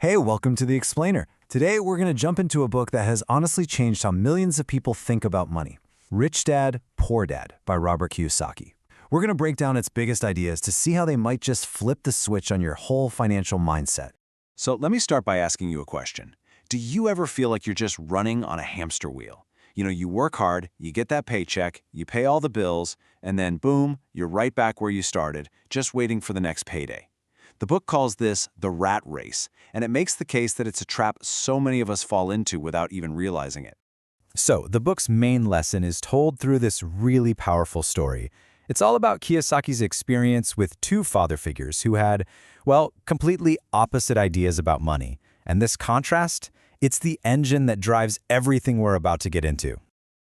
Hey, welcome to The Explainer. Today, we're going to jump into a book that has honestly changed how millions of people think about money. Rich Dad, Poor Dad by Robert Kiyosaki. We're going to break down its biggest ideas to see how they might just flip the switch on your whole financial mindset. So let me start by asking you a question. Do you ever feel like you're just running on a hamster wheel? You work hard, you get that paycheck, you pay all the bills, and then boom, you're right back where you started, just waiting for the next payday. The book calls this the rat race, and it makes the case that it's a trap so many of us fall into without even realizing it. So, the book's main lesson is told through this really powerful story. It's all about Kiyosaki's experience with two father figures who had, well, completely opposite ideas about money. And this contrast, it's the engine that drives everything we're about to get into.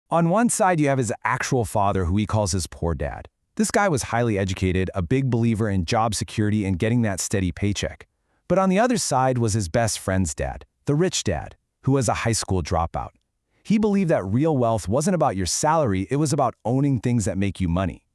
On one side, you have his actual father, who he calls his poor dad. This guy was highly educated, a big believer in job security and getting that steady paycheck. But on the other side was his best friend's dad, the rich dad, who was a high school dropout. He believed that real wealth wasn't about your salary, it was about owning things that make you money.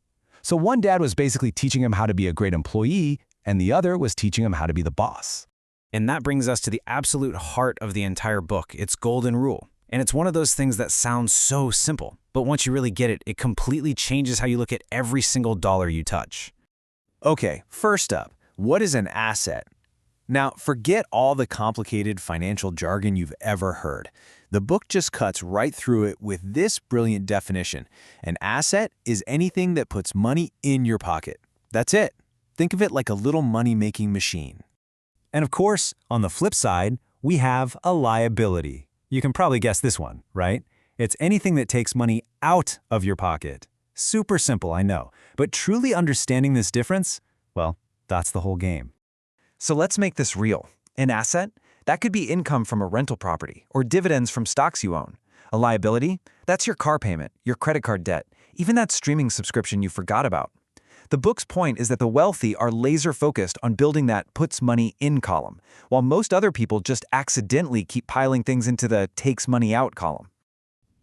So one dad was basically teaching him how to be a great employee, and the other was teaching him how to be the boss. And that brings us to the absolute heart of the entire book, its golden rule. And it's one of those things that sounds so simple, but once you really get it, it completely changes how you look at every single dollar you touch. Okay, first up, what is an asset? Now, forget all the complicated financial jargon you've ever heard. The book just cuts right through it with this brilliant definition. An asset is anything that puts money in your pocket. That's it. Think of it like a little money-making machine. And of course, on the flip side, we have a liability. You can probably guess this one, right? It's anything that takes money out of your pocket. Super simple, I know. But truly understanding this difference, well, that's the whole game. So let's make this real. An asset? That could be income from a rental property or dividends from stocks you own. A liability? That's your car payment, your credit card debt, even that streaming subscription you forgot about. The book's point is that the wealthy are laser-focused on building that puts money in column, while most other people just accidentally keep piling things into the takes money out column.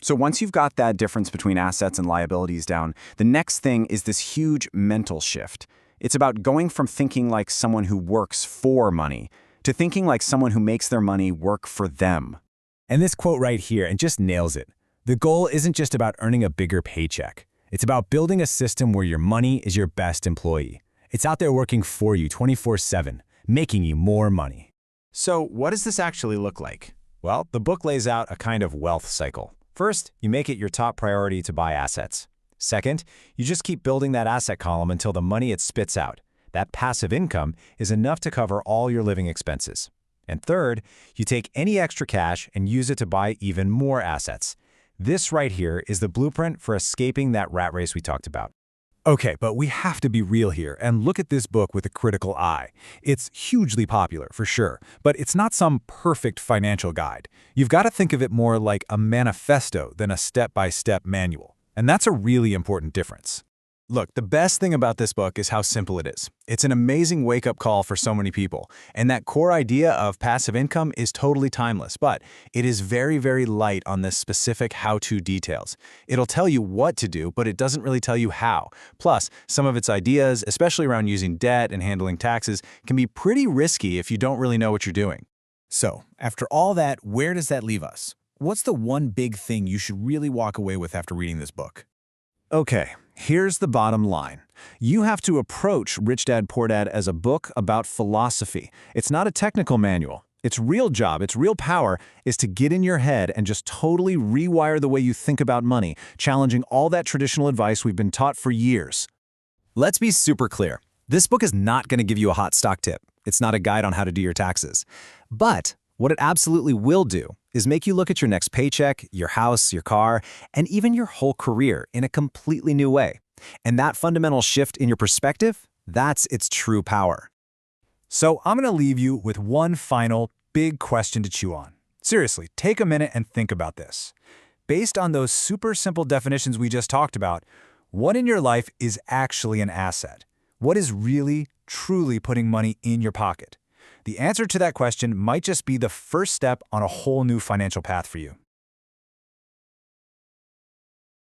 So once you've got that difference between assets and liabilities down, the next thing is this huge mental shift. It's about going from thinking like someone who works for money to thinking like someone who makes their money work for them. And this quote right here, and just nails it. The goal isn't just about earning a bigger paycheck. It's about building a system where your money is your best employee. It's out there working for you 24/7, making you more money. So what does this actually look like? Well, the book lays out a kind of wealth cycle. First, you make it your top priority to buy assets. Second, you just keep building that asset column until the money it spits out. That passive income is enough to cover all your living expenses. And third, you take any extra cash and use it to buy even more assets. This right here is the blueprint for escaping that rat race we talked about. Okay, but we have to be real here and look at this book with a critical eye. It's hugely popular, for sure, but it's not some perfect financial guide. You've got to think of it more like a manifesto than a step-by-step manual. And that's a really important difference. Look, the best thing about this book is how simple it is. It's an amazing wake-up call for so many people, and that core idea of passive income is totally timeless, but it is very, very light on the specific how-to details. It'll tell you what to do, but it doesn't really tell you how. Plus, some of its ideas, especially around using debt and handling taxes, can be pretty risky if you don't really know what you're doing. So, after all that, where does that leave us? What's the one big thing you should really walk away with after reading this book? Okay, here's the bottom line. You have to approach Rich Dad, Poor Dad as a book about philosophy. It's not a technical manual. Its real job, its real power, is to get in your head and just totally rewire the way you think about money, challenging all that traditional advice we've been taught for years. Let's be super clear. This book is not going to give you a hot stock tip. It's not a guide on how to do your taxes. But what it absolutely will do is make you look at your next paycheck, your house, your car, and even your whole career in a completely new way. And that fundamental shift in your perspective, that's its true power. So I'm going to leave you with one final big question to chew on. Seriously, take a minute and think about this. Based on those super simple definitions we just talked about, what in your life is actually an asset? What is really, truly putting money in your pocket? The answer to that question might just be the first step on a whole new financial path for you.